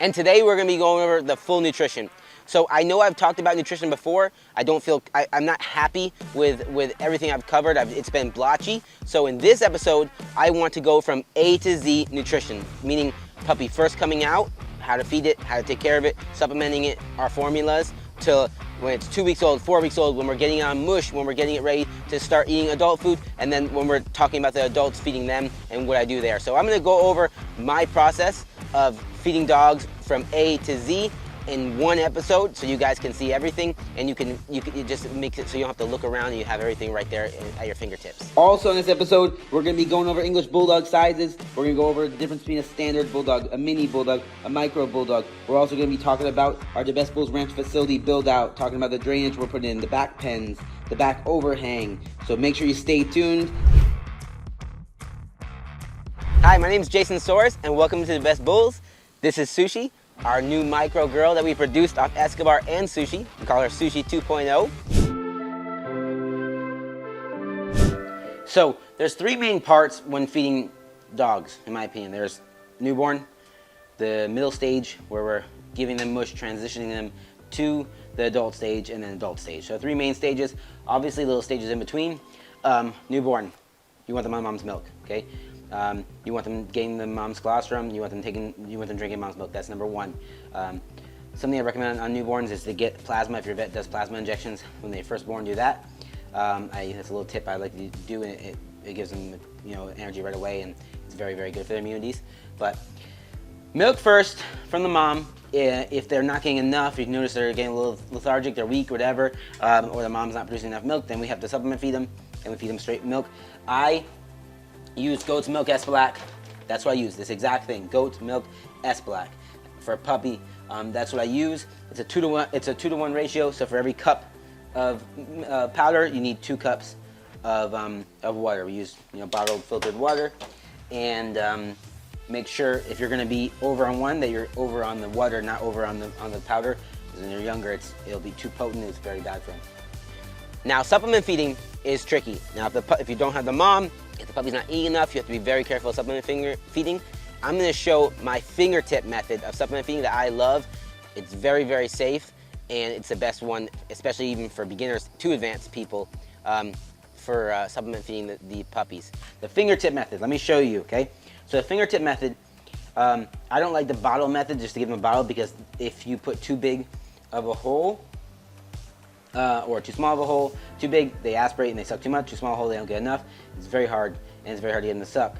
And today we're going to be going over the full nutrition. So I know I've talked about nutrition before. I'm not happy with everything I've covered. It's been blotchy. So in this episode, I want to go from A to Z nutrition, meaning puppy first coming out, how to feed it, how to take care of it, supplementing it, our formulas, till when it's 2 weeks old, 4 weeks old, when we're getting it on mush, when we're getting it ready to start eating adult food, and then when we're talking about the adults feeding them and what I do there. So I'm gonna go over my process of feeding dogs from A to Z in one episode, so you guys can see everything, and it just makes it so you don't have to look around and you have everything right there at your fingertips. Also in this episode, we're going to be going over English Bulldog sizes. We're going to go over the difference between a standard Bulldog, a mini Bulldog, a micro Bulldog. We're also going to be talking about our DaBestBulls Ranch facility build out, talking about the drainage we're putting in, the back pens, the back overhang. So make sure you stay tuned. Hi, my name is Jason Soares, and welcome to DaBestBulls. This is Sushi, our new micro girl that we produced off Escobar and Sushi. We call her Sushi 2.0. So there's three main parts when feeding dogs, in my opinion. There's newborn, the middle stage where we're giving them mush, transitioning them to the adult stage, and then adult stage. So three main stages, obviously little stages in between. Newborn, you want them on mom's milk, okay? You want them getting the mom's colostrum. You want them drinking mom's milk. That's number one. Something I recommend on newborns is to get plasma. If your vet does plasma injections when they're first born, do that. That's a little tip I like to do. It gives them energy right away, and it's very, very good for their immunities. But milk first from the mom. If they're not getting enough, you notice they're getting a little lethargic, they're weak, whatever, or the mom's not producing enough milk, then we have to supplement feed them, and we feed them straight milk. I use goat's milk Espalac. That's what I use, this exact thing, goat's milk Espalac. For a puppy, that's what I use. It's a 2 to 1 ratio, so for every cup of powder, you need 2 cups of water. We use bottled filtered water, and make sure if you're gonna be over on one, that you're over on the water, not over on the powder, because when they're younger, it'll be too potent, it's very bad for them. Now, supplement feeding is tricky. Now, if you don't have the mom, if the puppy's not eating enough, you have to be very careful of supplement feeding. I'm gonna show my fingertip method of supplement feeding that I love. It's very, very safe, and it's the best one, especially even for beginners to advanced people, for supplement feeding the puppies. The fingertip method, let me show you, okay? So the fingertip method, I don't like the bottle method, just to give them a bottle, because if you put too big of a hole, or too small of a hole, too big, they aspirate and they suck too much, too small a hole, they don't get enough. It's very hard, and it's very hard to get them to suck.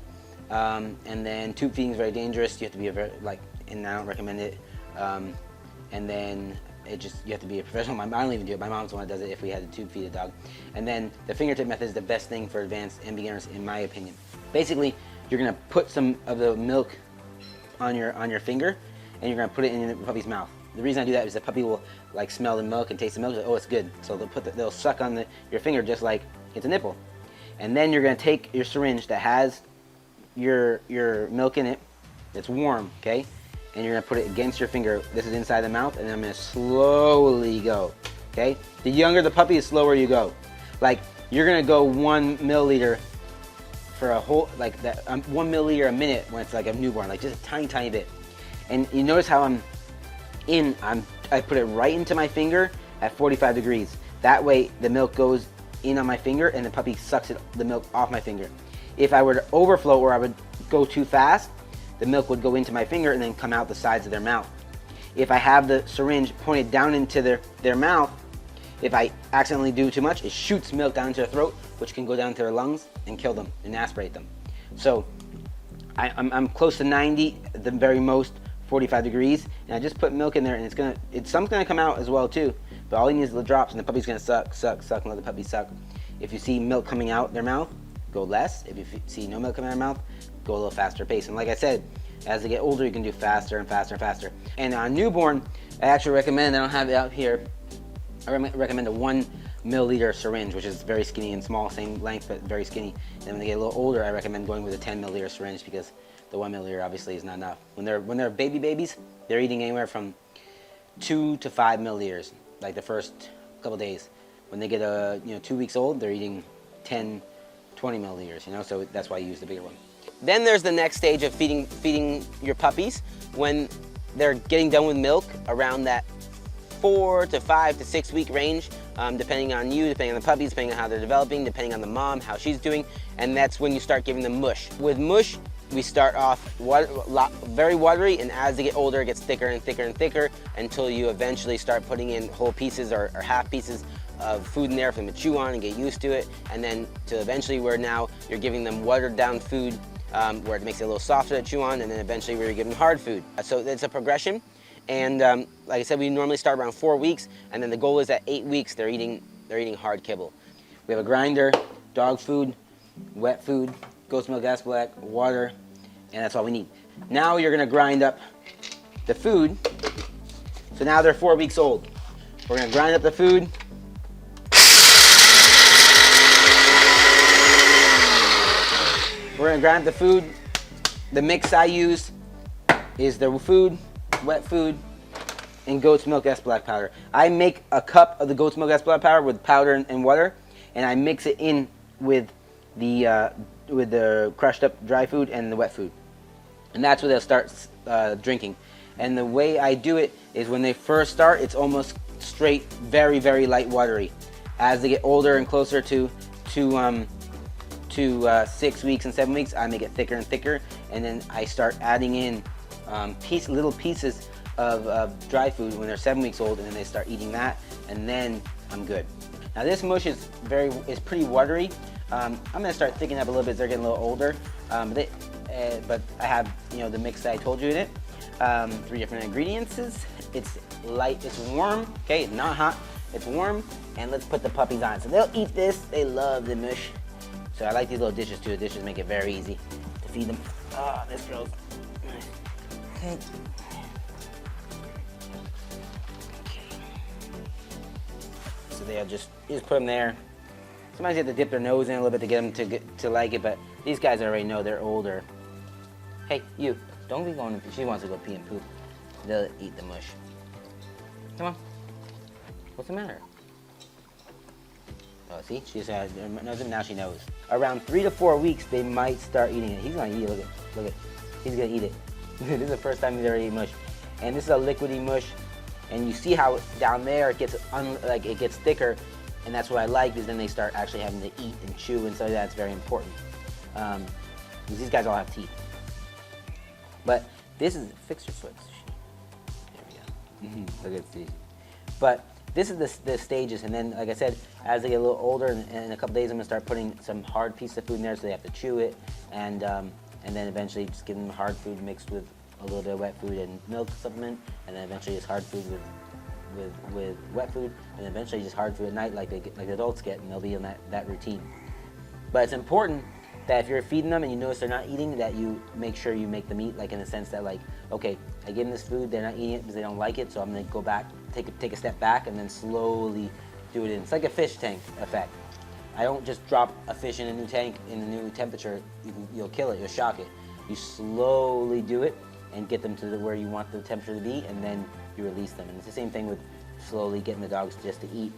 And then tube feeding is very dangerous. You have to be and I don't recommend it. And then you have to be a professional. I don't even do it. My mom's the one that does it if we had to tube feed a dog. And then the fingertip method is the best thing for advanced and beginners, in my opinion. Basically, you're gonna put some of the milk on your finger, and you're gonna put it in the puppy's mouth. The reason I do that is the puppy will smell the milk and taste the milk. Oh, it's good. So they'll suck on your finger just like it's a nipple. And then you're gonna take your syringe that has your milk in it, it's warm, okay? And you're gonna put it against your finger. This is inside the mouth, and then I'm gonna slowly go, okay? The younger the puppy, the slower you go. You're gonna go 1 milliliter for a whole, 1 milliliter a minute when it's like a newborn, just a tiny, tiny bit. And you notice how I put it right into my finger at 45 degrees. That way the milk goes in on my finger and the puppy sucks the milk off my finger. If I were to overflow, or I would go too fast, the milk would go into my finger and then come out the sides of their mouth. If I have the syringe pointed down into their mouth, if I accidentally do too much, it shoots milk down into their throat, which can go down to their lungs and kill them and aspirate them. So I'm close to 90, at the very most 45 degrees, and I just put milk in there, and some's gonna come out as well too, but all you need is the drops, and the puppy's gonna suck, and let the puppy suck. If you see milk coming out their mouth, go less. If you see no milk coming out their mouth, go a little faster pace. And like I said, as they get older, you can do faster and faster and faster. And on newborn, I actually recommend, I don't have it out here, I recommend a 1 milliliter syringe, which is very skinny and small, same length, but very skinny. And when they get a little older, I recommend going with a 10 milliliter syringe, because the 1 milliliter obviously is not enough. When they're babies, they're eating anywhere from 2 to 5 milliliters, like the first couple days. When they get 2 weeks old, they're eating 10, 20 milliliters, so that's why I use the bigger one. Then there's the next stage of feeding your puppies, when they're getting done with milk around that 4 to 5 to 6 week range, depending on you, depending on the puppies, depending on how they're developing, depending on the mom, how she's doing, and that's when you start giving them mush. With mush, we start off very watery, and as they get older, it gets thicker and thicker and thicker until you eventually start putting in whole pieces or half pieces of food in there for them to chew on and get used to it, and then to eventually where now you're giving them watered down food where it makes it a little softer to chew on, and then eventually where you're giving them hard food. So it's a progression, and like I said, we normally start around 4 weeks, and then the goal is at 8 weeks they're eating hard kibble. We have a grinder, dog food, wet food, goat's milk, gas black, water, and that's all we need. Now you're gonna grind up the food. So now they're 4 weeks old. We're gonna grind up the food. We're gonna grind up the food. The mix I use is the food, wet food, and goat's milk S black powder. I make a cup of the goat's milk S black powder with powder and water, and I mix it in with the crushed up dry food and the wet food. And that's where they'll start drinking. And the way I do it is when they first start, it's almost straight, very, very light watery. As they get older and closer to 6 weeks and 7 weeks, I make it thicker and thicker, and then I start adding in little pieces of dry food when they're 7 weeks old, and then they start eating that, and then I'm good. Now this mush is pretty watery. I'm gonna start thickening up a little bit as they're getting a little older, but I have the mix that I told you in it. 3 different ingredients. It's light, it's warm, okay, not hot, it's warm, and let's put the puppies on. So they'll eat this, they love the mush. So I like these little dishes too. The dishes make it very easy to feed them. Oh, this girl's nice. Okay. So you just put them there. Sometimes you have to dip their nose in a little bit to get them to like it, but these guys already know they're older. Hey, you, don't be going. She wants to go pee and poop. They'll eat the mush. Come on. What's the matter? Oh, see, she just knows it, now she knows. Around 3 to 4 weeks, they might start eating it. He's gonna eat it, look at, he's gonna eat it. This is the first time he's ever eaten mush. And this is a liquidy mush, and you see how down there it gets it gets thicker, and that's what I like, is then they start actually having to eat and chew, and so that's very important. Because these guys all have teeth. But this is, fix your switch. There we go. Look at these. But this is the stages, and then, like I said, as they get a little older, and in a couple days, I'm gonna start putting some hard piece of food in there, so they have to chew it, and then eventually just give them hard food mixed with a little bit of wet food and milk supplement, and then eventually just hard food with wet food, and eventually just hard food at night, like the adults get, and they'll be in that routine. But it's important that if you're feeding them and you notice they're not eating, that you make sure you make them eat, like in the sense that, like, okay, I give them this food, they're not eating it because they don't like it, so I'm gonna go back, take a step back, and then slowly do it in. It's like a fish tank effect. I don't just drop a fish in a new tank in a new temperature. You'll kill it, you'll shock it. You slowly do it and get them to where you want the temperature to be, and then you release them. And it's the same thing with slowly getting the dogs just to eat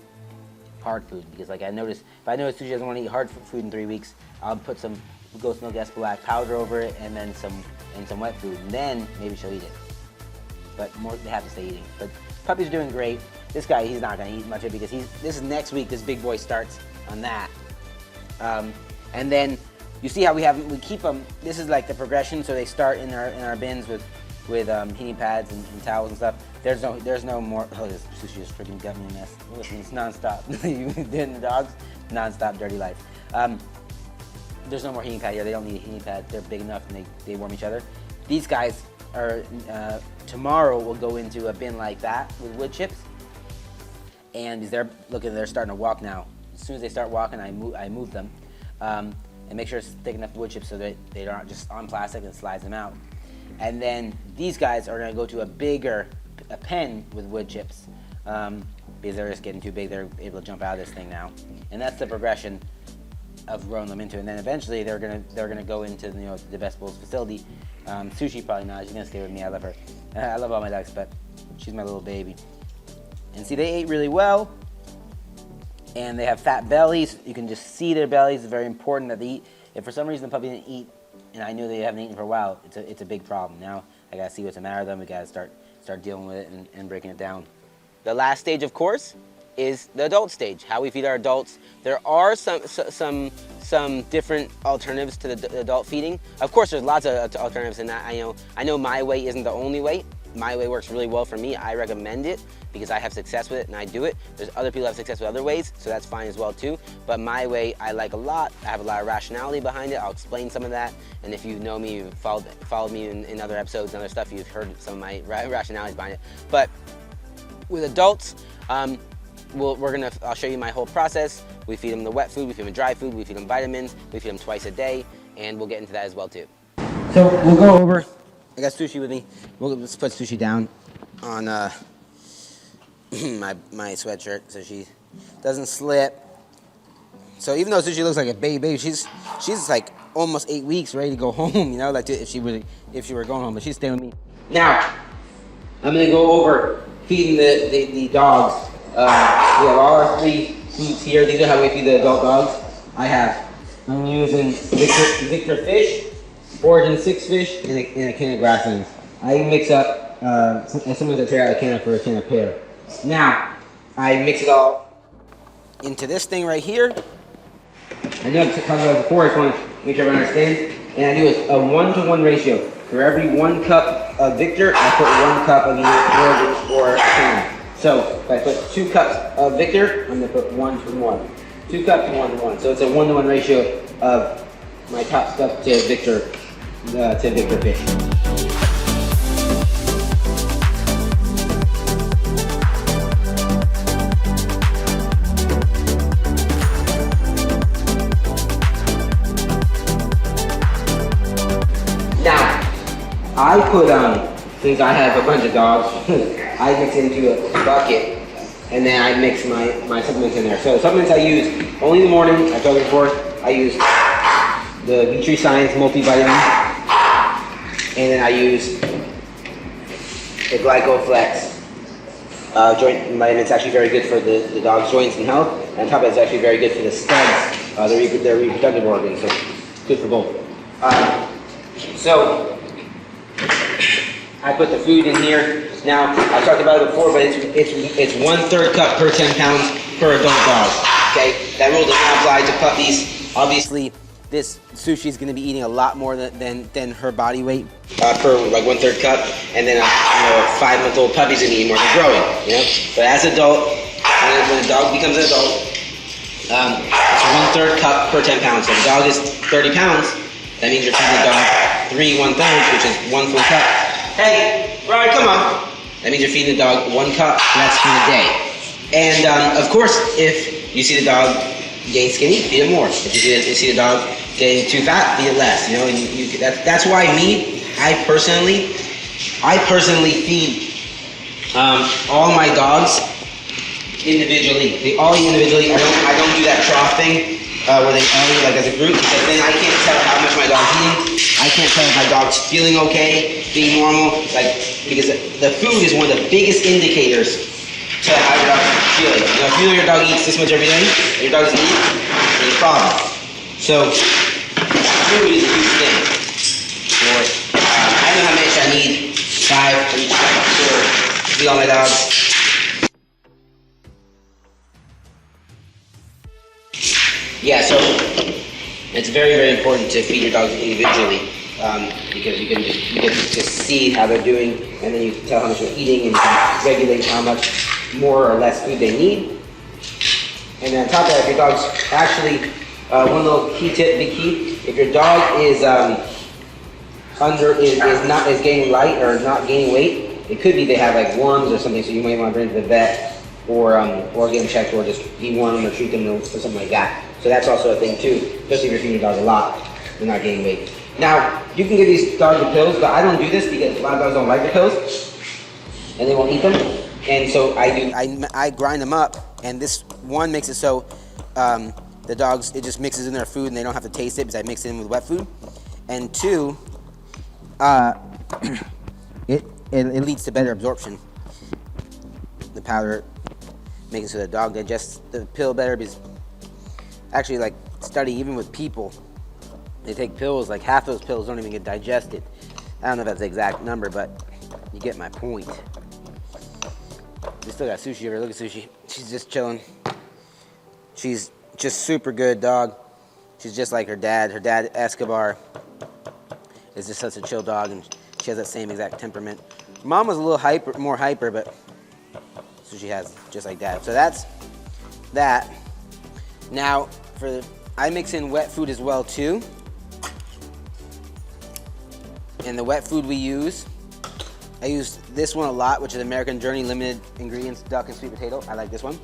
hard food, because like if I notice Sushi doesn't want to eat hard food in 3 weeks, I'll put some goat's milk S black powder over it, and then some wet food, and then maybe she'll eat it. But they have to stay eating. But puppies are doing great. This guy, he's not going to eat much of it, because this is next week. This big boy starts on that, and then you see how we keep them. This is like the progression. So they start in our bins with heating pads and towels and stuff. There's no more. Oh, this Sushi just freaking got me a mess. Listen, it's nonstop. The dogs, nonstop dirty life. There's no more heating pad here. They don't need a heating pad. They're big enough and they warm each other. These guys are tomorrow will go into a bin like that with wood chips, and they're starting to walk now. As soon as they start walking, I move them and make sure it's thick enough wood chips so that they aren't just on plastic and slides them out. And then these guys are going to go to a pen with wood chips because they're just getting too big. They're able to jump out of this thing now, and that's the progression of growing them into. And then eventually they're gonna go into the DaBestBulls facility. Sushi probably not. She's gonna stay with me. I love her. I love all my dogs, but she's my little baby. And see, they ate really well, and they have fat bellies. You can just see their bellies. It's very important that they eat. If for some reason the puppy didn't eat, and I knew they haven't eaten for a while, it's a big problem. Now I gotta see what's the matter with them. We gotta start start dealing with it and breaking it down. The last stage, of course, is the adult stage, how we feed our adults. There are some different alternatives to the adult feeding. Of course, there's lots of alternatives, and I know my way isn't the only way. My way works really well for me. I recommend it because I have success with it and I do it. There's other people that have success with other ways, so that's fine as well too. But my way I like a lot. I have a lot of rationality behind it. I'll explain some of that. And if you know me, you've followed me in other episodes and other stuff, you've heard some of my rationalities behind it. But with adults, I'll show you my whole process. We feed them the wet food, we feed them dry food, we feed them vitamins, we feed them twice a day, and we'll get into that as well too. So we'll go over. I got sushi with me. Let's put sushi down on my sweatshirt so she doesn't slip. So even though Sushi looks like a baby, she's like almost 8 weeks, ready to go home. You know, like if she were going home, but she's staying with me. Now I'm gonna go over feeding the dogs. We have all our 3 foods here. These are how we feed the adult dogs. I'm using Victor fish, Origin 6 fish, and a can of grasslands. I mix up, and sometimes I tear out a can for a can of pear. Now, I mix it all into this thing right here. I know I've talked about it before, I just want to make sure everyone understands. And I do a 1-to-1 ratio. For every 1 cup of Victor, I put 1 cup of either Origin or a can. So, if I put 2 cups of Victor, I'm going to put 1 to 1. 2 cups to 1 to 1. So it's a 1-to-1 ratio of my top stuff to Victor fish. Now, I put since I have a bunch of dogs, I mix into a bucket, and then I mix my supplements in there. So supplements I use only in the morning. I told you before, I use the V3 Science Multivitamin, and then I use the GlycoFlex joint vitamin. It's actually very good for the dog's joints and health, and on top of it, it's actually very good for the studs, their reproductive organs, so good for both. So I put the food in here. Now, I talked about it before, but it's 1/3 cup per 10 pounds per adult dog, okay? That rule does not apply to puppies. Obviously, this sushi is going to be eating a lot more than her body weight per like 1/3 cup, and then a 5-month-old puppy's going to eat more than growing, you know? But as an adult, when a dog becomes an adult, it's 1/3 cup per 10 pounds. So if the dog is 30 pounds, that means you're feeding the dog 3 1/3, which is 1 full cup. Hey, Ryan, come on. That means you're feeding the dog 1 cup, and that's for the day. And of course, if you see the dog getting skinny, feed it more. If you see the dog getting too fat, feed it less. You know, that's why I personally feed all my dogs individually. They all eat individually. I don't do that trough thing where they all eat like as a group, because then I can't tell how much my dog's eating. I can't tell if my dog's feeling okay, being normal, because the food is one of the biggest indicators to how your dog's feeling. You know, if you know your dog eats this much every day, and your dog doesn't eat, there's a problem. So, food is a huge thing. I know how much I need, 5 for each dog to feed all my dogs. Yeah, so it's very, very important to feed your dogs individually, because you can just see how they're doing, and then you can tell how much they're eating, and you can regulate how much more or less food they need. And then on top of that, if your dog's actually, one little big key, if your dog is gaining light or not gaining weight, it could be they have like worms or something, so you might want to bring them to the vet, or get them checked, or just deworm them or treat them or something like that. So that's also a thing too, especially if you're feeding your dog a lot, they're not gaining weight. Now, you can give these dogs the pills, but I don't do this because a lot of dogs don't like the pills, and they won't eat them. And so I grind them up, and this one makes it so the dogs, it just mixes in their food and they don't have to taste it because I mix it in with wet food. And 2, it leads to better absorption. The powder makes it so the dog digests the pill better, because actually, like, study even with people, they take pills, like half those pills don't even get digested. I don't know if that's the exact number, but you get my point. We still got Sushi over. Look at Sushi. She's just chilling. She's just super good dog. She's just like her dad. Her dad, Escobar, is just such a chill dog, and she has that same exact temperament. Mom was a little more hyper, but Sushi has just like dad. So that's that. Now, I mix in wet food as well too. And the wet food we use, I use this one a lot, which is American Journey limited ingredients duck and sweet potato. I like this one.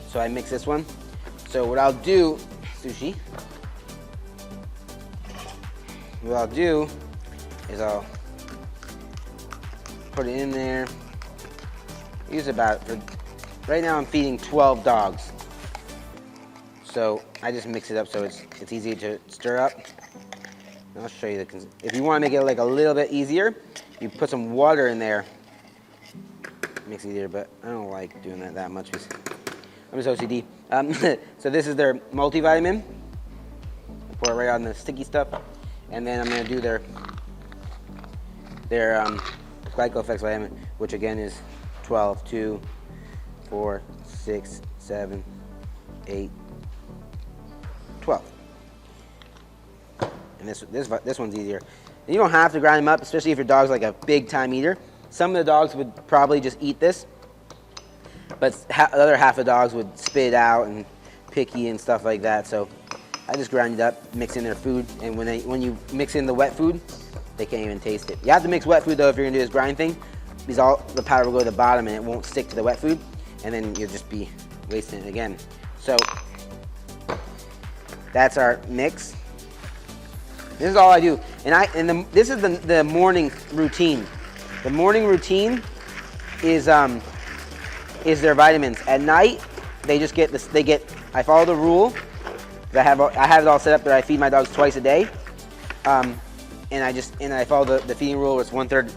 So I mix this one. So what I'll do, Sushi, what I'll do is I'll put it in there. Use about, right now I'm feeding 12 dogs. So I just mix it up so it's easy to stir up. And I'll show you if you want to make it like a little bit easier, you put some water in there. It makes it easier, but I don't like doing that much because I'm just OCD. So this is their multivitamin. I pour it right on the sticky stuff, and then I'm gonna do their glyco-effects vitamin, which again is 12, 2, 4, 6, 7, 8, 12. And this one's easier. And you don't have to grind them up, especially if your dog's like a big time eater. Some of the dogs would probably just eat this, but the other half of the dogs would spit it out and picky and stuff like that. So I just grind it up, mix in their food, and when you mix in the wet food, they can't even taste it. You have to mix wet food though if you're gonna do this grind thing, because all the powder will go to the bottom and it won't stick to the wet food, and then you'll just be wasting it again. So that's our mix. This is all I do, this is the morning routine. The morning routine is their vitamins. At night, they just get this. I follow the rule. I have it all set up that I feed my dogs twice a day, and I follow the feeding rule. It's 1/3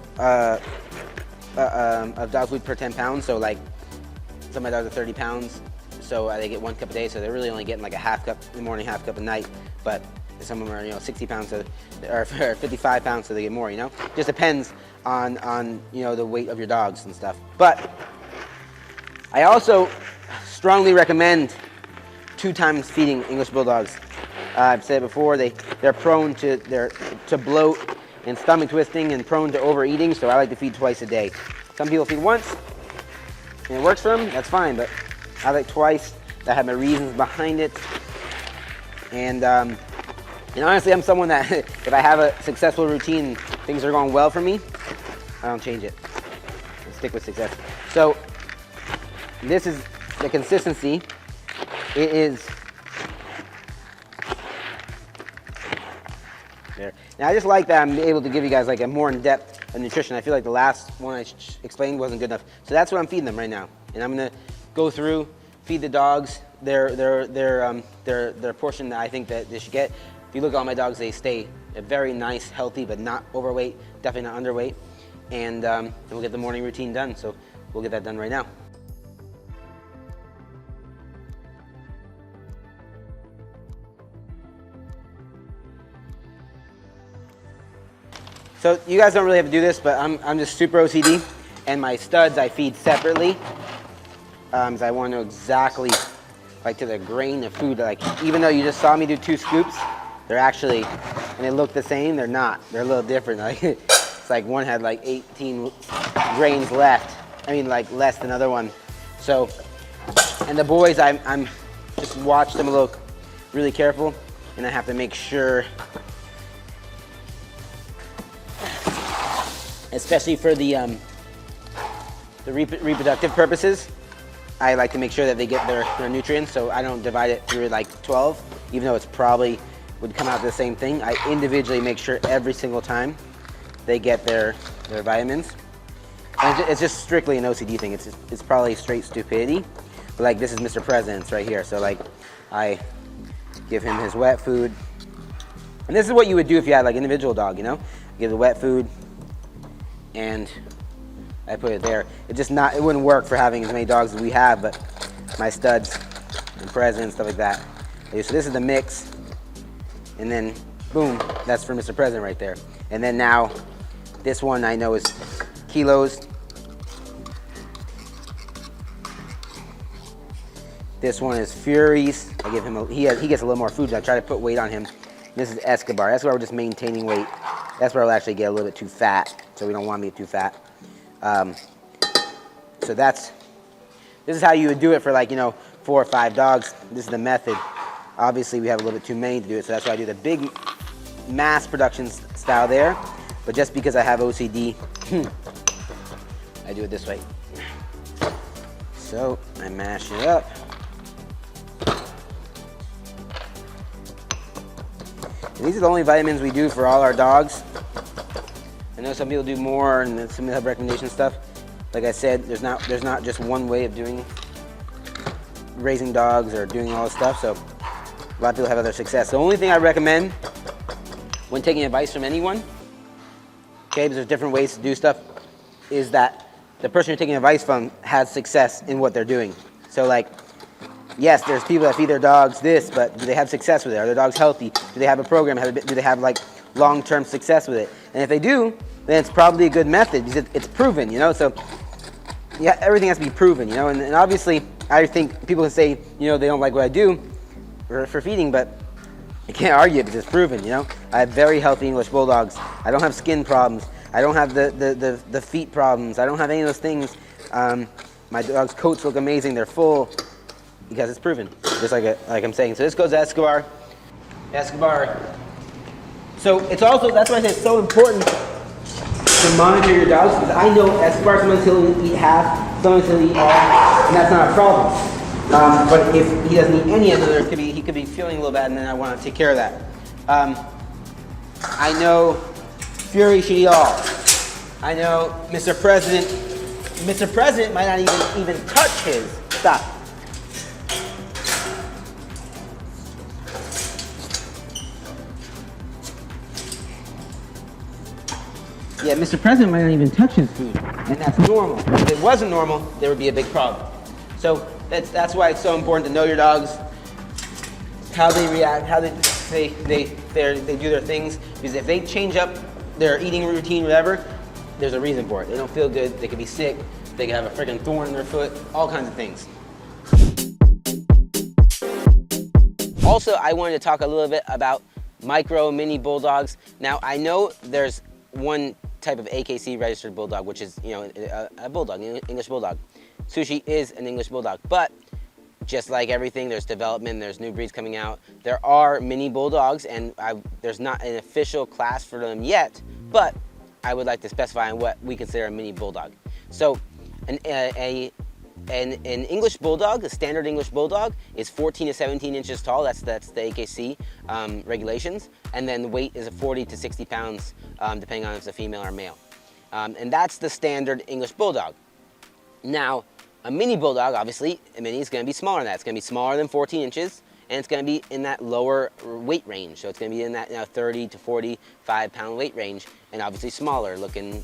of dog food per 10 pounds. So like, some of my dogs are 30 pounds, so they get 1 cup a day. So they're really only getting like a half cup in the morning, half cup at night. But some of them are 60 pounds or 55 pounds, so they get more. Just depends on the weight of your dogs and stuff. But I also strongly recommend 2 times feeding English Bulldogs. I've said it before, they're prone to bloat and stomach twisting and prone to overeating, so I like to feed twice a day. Some people feed once and it works for them, that's fine, but I like twice. I have my reasons behind it. And honestly, I'm someone that if I have a successful routine, things are going well for me, I don't change it. I stick with success. So this is the consistency. It is there. Now I just like that I'm able to give you guys like a more in-depth of nutrition. I feel like the last one I explained wasn't good enough. So that's what I'm feeding them right now. And I'm gonna go through, feed the dogs their portion that I think that they should get. If you look at all my dogs, they stay very nice, healthy, but not overweight, definitely not underweight. And we'll get the morning routine done. So we'll get that done right now. So you guys don't really have to do this, but I'm just super OCD, and my studs I feed separately, because I want to know exactly, like to the grain of food. Like even though you just saw me do 2 scoops, they're actually, and they look the same, they're not. They're a little different. Like it's like one had like 18 grains left. I mean like less than the other one. So, and the boys, I'm just watch them a little, really careful, and I have to make sure. Especially for the reproductive purposes, I like to make sure that they get their nutrients, so I don't divide it through like 12, even though it's probably would come out to the same thing. I individually make sure every single time they get their vitamins. And it's just strictly an OCD thing. It's probably straight stupidity, but like this is Mr. President's right here. So like I give him his wet food, and this is what you would do if you had like an individual dog, give the wet food. And I put it there. It wouldn't work for having as many dogs as we have, but my studs and presidents, stuff like that. So this is the mix, and then boom, that's for Mr. President right there. And then now, this one I know is kilos. This one is Fury's. I give him he gets a little more food. I try to put weight on him. This is Escobar. That's where we're just maintaining weight. That's where I'll actually get a little bit too fat, so we don't want to get too fat. So this is how you would do it for, like, 4 or 5 dogs. This is the method. Obviously, we have a little bit too many to do it, so that's why I do the big mass production style there. But just because I have OCD, I do it this way. So I mash it up. And these are the only vitamins we do for all our dogs. I know some people do more, and some people have recommendation stuff. Like I said, there's not just one way of doing raising dogs or doing all this stuff. So a lot of people have other success. The only thing I recommend when taking advice from anyone, okay, because there's different ways to do stuff, is that the person you're taking advice from has success in what they're doing. So, like, yes, there's people that feed their dogs this, but do they have success with it? Are their dogs healthy? Do they have a program? Do they have, like, long-term success with it? And if they do, then it's probably a good method because it's proven, So, yeah, everything has to be proven, And obviously, I think people can say, they don't like what I do for feeding, but you can't argue it because it's proven, I have very healthy English Bulldogs. I don't have skin problems. I don't have the feet problems. I don't have any of those things. My dog's coats look amazing. They're full because it's proven, just like I'm saying. So this goes to Escobar. So it's also, that's why I say it's so important to monitor your dogs, because I know Escobar, sometimes he'll eat half, sometimes he'll eat all, and that's not a problem. But if he doesn't eat any of them, he could be feeling a little bad, and then I want to take care of that. I know Fury should eat all. I know Mr. President might not even touch his. Stop. Yeah, Mr. President might not even touch his food, and that's normal. If it wasn't normal, there would be a big problem. So that's why it's so important to know your dogs, how they react, how they do their things. Because if they change up their eating routine, whatever, there's a reason for it. They don't feel good. They could be sick. They could have a freaking thorn in their foot. All kinds of things. Also, I wanted to talk a little bit about micro mini bulldogs. Now, I know there's one type of AKC registered bulldog, which is, a bulldog, an English bulldog. Sushi is an English bulldog, but just like everything, there's development, there's new breeds coming out. There are mini bulldogs, and there's not an official class for them yet, but I would like to specify on what we consider a mini bulldog. So an English bulldog, a standard English bulldog, is 14 to 17 inches tall. That's the AKC regulations. And then the weight is 40 to 60 pounds, depending on if it's a female or male. And that's the standard English bulldog. Now, a mini bulldog, obviously, a mini is going to be smaller than that. It's going to be smaller than 14 inches, and it's going to be in that lower weight range. So it's going to be in that 30 to 45 pound weight range, and obviously smaller, looking,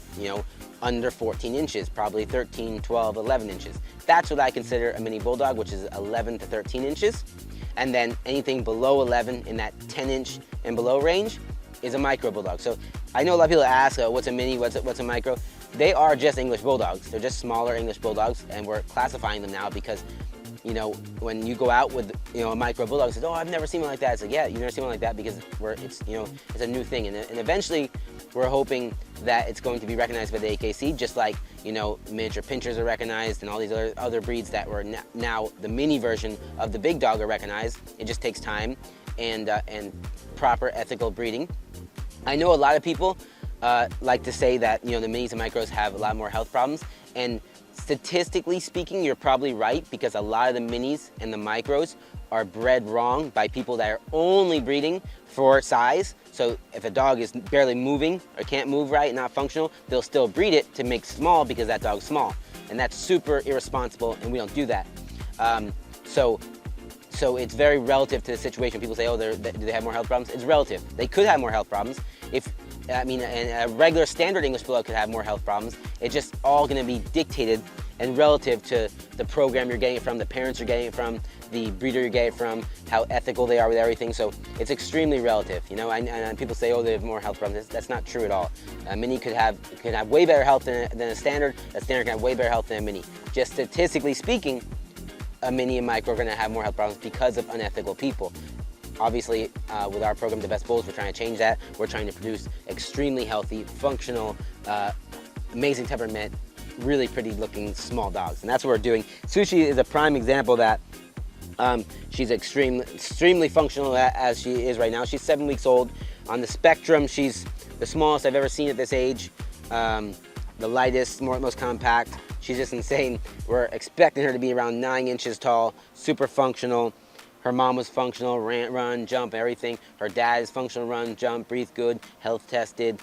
under 14 inches, probably 13, 12, 11 inches. That's what I consider a mini bulldog, which is 11 to 13 inches. And then anything below 11 in that 10 inch and below range is a micro bulldog. So I know a lot of people ask, what's a mini, what's a micro? They are just English bulldogs. They're just smaller English bulldogs, and we're classifying them now because, when you go out with, a micro bulldog, says, oh, I've never seen one like that. It's like, yeah, you've never seen one like that because it's a new thing. And eventually, we're hoping that it's going to be recognized by the AKC, just like, miniature pinchers are recognized and all these other breeds that were now the mini version of the big dog are recognized. It just takes time and proper ethical breeding. I know a lot of people like to say that, the minis and micros have a lot more health problems, and statistically speaking, you're probably right, because a lot of the minis and the micros are bred wrong by people that are only breeding for size. So if a dog is barely moving or can't move right, not functional, they'll still breed it to make small because that dog's small. And that's super irresponsible, and we don't do that. So it's very relative to the situation. People say, oh, do they have more health problems? It's relative. They could have more health problems. A regular standard English bulldog could have more health problems. It's just all going to be dictated and relative to the program you're getting it from, the parents you're getting it from, the breeder you're getting it from, how ethical they are with everything. So it's extremely relative, And people say, oh, they have more health problems. That's not true at all. A mini could have way better health than a standard. A standard can have way better health than a mini. Just statistically speaking, a mini and micro are going to have more health problems because of unethical people. Obviously, with our program, DaBestBulls, we're trying to change that. We're trying to produce extremely healthy, functional, amazing temperament, really pretty looking small dogs. And that's what we're doing. Sushi is a prime example of that. She's extremely functional as she is right now. She's 7 weeks old. On the spectrum, she's the smallest I've ever seen at this age. The lightest, most compact. She's just insane. We're expecting her to be around 9 inches tall, super functional. Her mom was functional, run, jump, everything. Her dad is functional, run, jump, breathe good, health tested.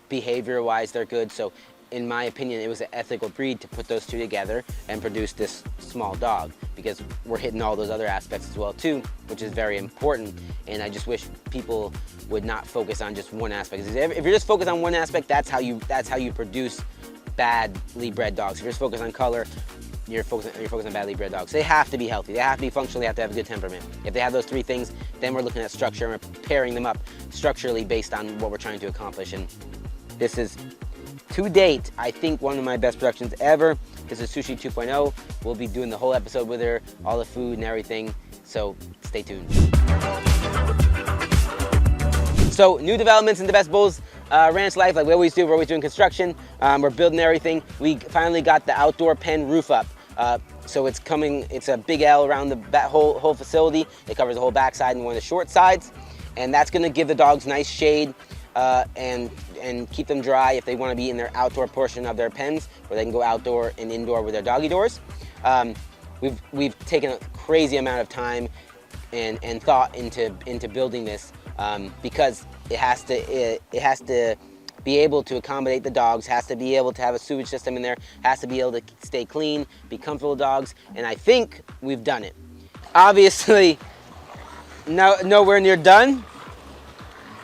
Behavior-wise, they're good. So in my opinion, it was an ethical breed to put those two together and produce this small dog, because we're hitting all those other aspects as well too, which is very important. And I just wish people would not focus on just one aspect. If you're just focused on one aspect, that's how you produce badly bred dogs. If you're just focused on color, you're focused on badly bred dogs. They have to be healthy. They have to be functional. They have to have a good temperament. If they have those three things, then we're looking at structure and we're pairing them up structurally based on what we're trying to accomplish. And this is, to date, I think one of my best productions ever. This is Sushi 2.0. We'll be doing the whole episode with her, all the food and everything. So stay tuned. So new developments in DaBestBulls ranch life, like we always do. We're always doing construction. We're building everything. We finally got the outdoor pen roof up. So it's coming. It's a big L around the whole facility. It covers the whole backside and one of the short sides, and that's going to give the dogs nice shade and keep them dry if they want to be in their outdoor portion of their pens, where they can go outdoor and indoor with their doggy doors. We've taken a crazy amount of time and thought into building this because it has to be able to accommodate the dogs, has to be able to have a sewage system in there, has to be able to stay clean, be comfortable with dogs, and I think we've done it. Obviously, nowhere near done.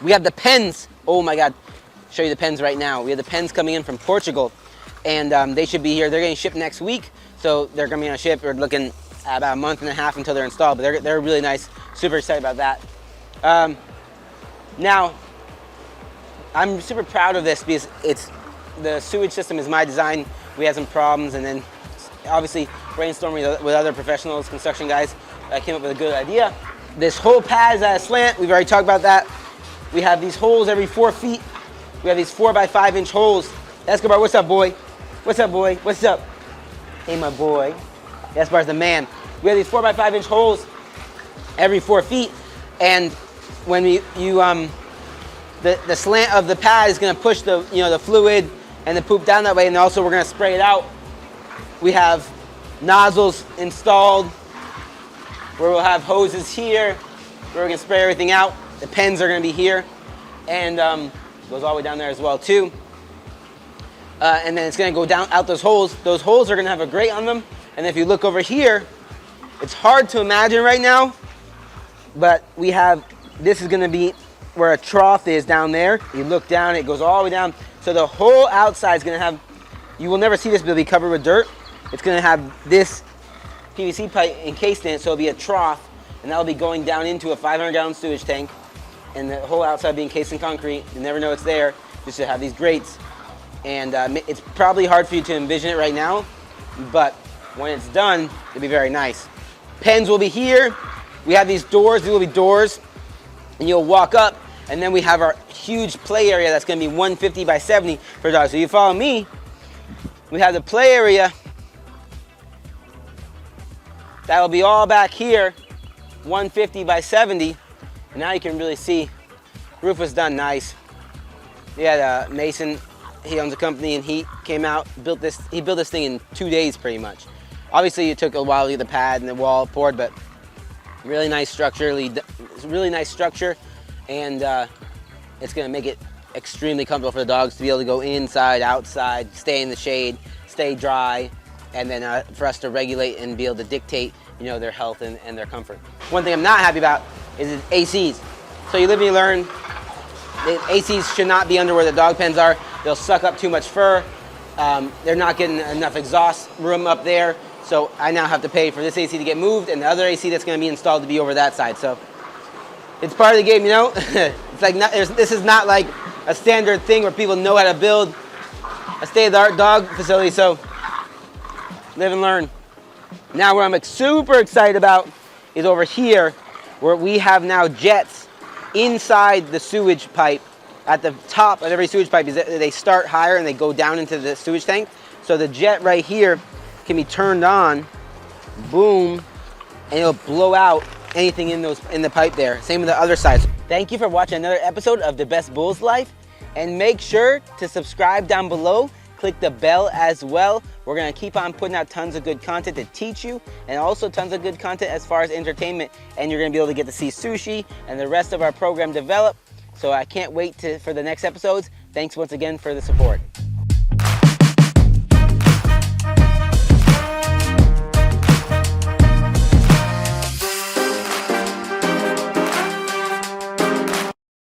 We have the pens. Oh my God, show you the pens right now. We have the pens coming in from Portugal, and they should be here. They're getting shipped next week, so they're gonna be on a ship. We're looking at about a month and a half until they're installed, but they're really nice. Super excited about that. Now, I'm super proud of this because the sewage system is my design. We had some problems, and then obviously brainstorming with other professionals, construction guys, I came up with a good idea. This whole pad is at a slant. We've already talked about that. We have these holes every 4 feet. We have these 4 by 5 inch holes. Escobar, what's up, boy? What's up, boy? What's up? Hey, my boy. Escobar's the man. We have these 4 by 5 inch holes every 4 feet, and when the slant of the pad is going to push the fluid and the poop down that way, and also we're going to spray it out. We have nozzles installed where we'll have hoses here where we're going to spray everything out. The pens are going to be here, and goes all the way down there as well too. And then it's going to go down out those holes. Those holes are going to have a grate on them, and if you look over here, it's hard to imagine right now, but this is going to be where a trough is down there. You look down, it goes all the way down. So the whole outside is going to have, you will never see this, but it'll be covered with dirt. It's going to have this PVC pipe encased in it, so it'll be a trough, and that'll be going down into a 500-gallon sewage tank, and the whole outside will be encased in concrete. You never know it's there, just to have these grates. And it's probably hard for you to envision it right now, but when it's done, it'll be very nice. Pens will be here. We have these doors, these will be doors, and you'll walk up, and then we have our huge play area that's going to be 150 by 70 for dogs. So you follow me, we have the play area that will be all back here, 150 by 70. And now you can really see roof was done nice. We had Mason, he owns a company, and he came out, built this thing in 2 days pretty much. Obviously it took a while to get the pad and the wall poured, but really nice structure, and it's going to make it extremely comfortable for the dogs to be able to go inside, outside, stay in the shade, stay dry, and then for us to regulate and be able to dictate, their health and their comfort. One thing I'm not happy about is ACs. So you live and you learn. The ACs should not be under where the dog pens are. They'll suck up too much fur. They're not getting enough exhaust room up there. So I now have to pay for this AC to get moved and the other AC that's going to be installed to be over that side. So it's part of the game, It's like this is not like a standard thing where people know how to build a state-of-the-art dog facility. So live and learn. Now what I'm super excited about is over here where we have now jets inside the sewage pipe. At the top of every sewage pipe, they start higher and they go down into the sewage tank. So the jet right here can be turned on, boom, and it'll blow out anything in the pipe there. Same with the other side. Thank you for watching another episode of The Best Bulls Life, and make sure to subscribe down below. Click the bell as well. We're gonna keep on putting out tons of good content to teach you, and also tons of good content as far as entertainment, and you're gonna be able to get to see sushi and the rest of our program develop. So I can't wait for the next episodes. Thanks once again for the support.